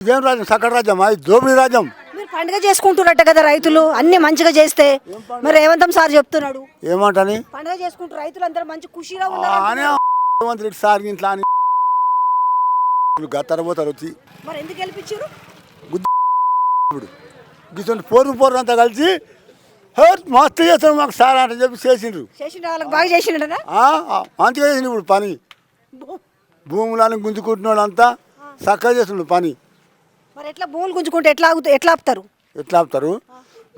ఇదేం రాజ్యం? సకల రాజ్యం, అది దోపిడీ రాజ్యం. మీరు పండుగ చేసుకుంటున్నట్ట కదా రైతులు అన్ని మంచిగా చేస్తే, మరి రేవంత్ సార్ చెప్తున్నాడు ఏమంటని పండుగ చేసుకుంటారు రైతులు అందరూ మంచి ఖుషిగా ఉన్నారు అని రేవంత్ రెడ్డి సార్ ఇంట్లో అని గత్తరపోతారు వచ్చి మరి ఎందుకు గెలిపించారు? గిసండి పోరు అంతా కలిసి మస్తు చేస్తాను మాకు సార్ అంటే చెప్పి చేసిండ్రు. చేసిన వాళ్ళకి బాగా చేసిండనా? మంచిగా చేసిండు. ఇప్పుడు పని భూములను గుంజుకుంటున్నాడు అంతా చక్కగా చేస్తుండ్రు పని. మరి ఎట్లా భూములు గుంజుకుంటే ఎట్లా ఆపుతారు? ఎట్లా ఆపుతారు?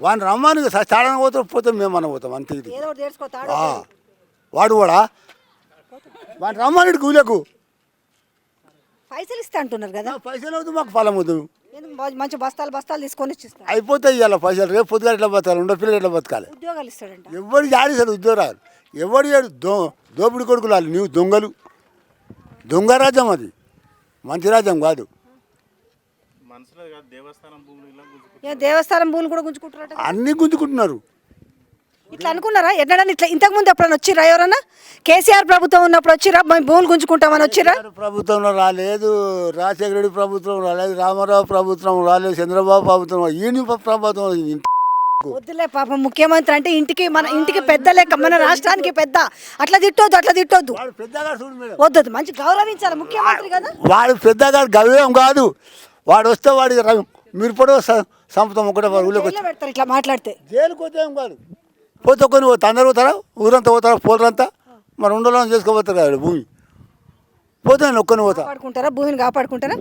వాడిని రమ్మని చాడని పోతే మేము అన్న పోతాం అంతే. ఇది ఏదో ఒకటి తెలుసుకోతాడు. వాడు కూడా వాడిని రమ్మని కూలకు పైసలు ఇస్తా అంటున్నారు కదా. పైసలు అవుతుంది మాకు ఫలం అవుతుంది. మంచి బస్తాలు తీసుకొని ఇచ్చిస్తారు. అయిపోతాయి ఇవాళ పైసలు. రేపు పొద్దుగా ఎట్లా బతకాలి? ఉండో పిల్లలు ఎట్లా బతకాలి? ఉద్యోగాలు ఇస్తాడంట. ఎవరు జాడిస్తాడు ఉద్యోగాలు? ఎవరు చేయడు? దోపిడి కొడుకులు వాళ్ళు. నువ్వు దొంగలు. దొంగ రాజ్యం అది, మంచి రాజ్యం కాదు. దేవస్థానం భూములు కూడా గుంజుకుంటున్నారు. అన్నీ గుంజుకుంటున్నారు. ఇట్లా అనుకున్నారా? ఎన్నడని ఇట్లా ఇంతకుముందు ఎప్పుడైనా వచ్చిరా? ఎవరన్నా కేసీఆర్ ప్రభుత్వం ఉన్నప్పుడు వచ్చిరా మేము భూములు గుంజుకుంటామని వచ్చిరా? ప్రభుత్వంలో రాలేదు, రాజశేఖర రెడ్డి ప్రభుత్వం రాలేదు, రామారావు ప్రభుత్వం రాలేదు, చంద్రబాబు ప్రభుత్వం, ఈయన ప్రభుత్వం. వద్దులే పాపం, ముఖ్యమంత్రి అంటే మన ఇంటికి పెద్ద లెక్క, మన రాష్ట్రానికి పెద్ద. అట్లా తిట్టొద్దు. వద్దు, మంచి గౌరవించాలి ముఖ్యమంత్రి కదా. వాడు పెద్దగా గౌరవం కాదు. వాడు వస్తే వాడి మీరు కూడా సంపతం ఒకటే పెడతారు ఇట్లా మాట్లాడితే. జైలుకి వస్తే ఏం కాదు. పోతే కొన్ని పోతే అందరు పోతారా? ఊరంతా పోతారా? పోలరంతా మరి ఉండలో చేసుకోపోతారు కదా భూమి. పోతే నేను ఒక్కని పోతా. కాపాడుకుంటారా భూమిని? కాపాడుకుంటారా?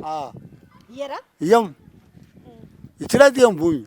ఇయ్యం, ఇచ్చినది ఇయ్యం భూమి.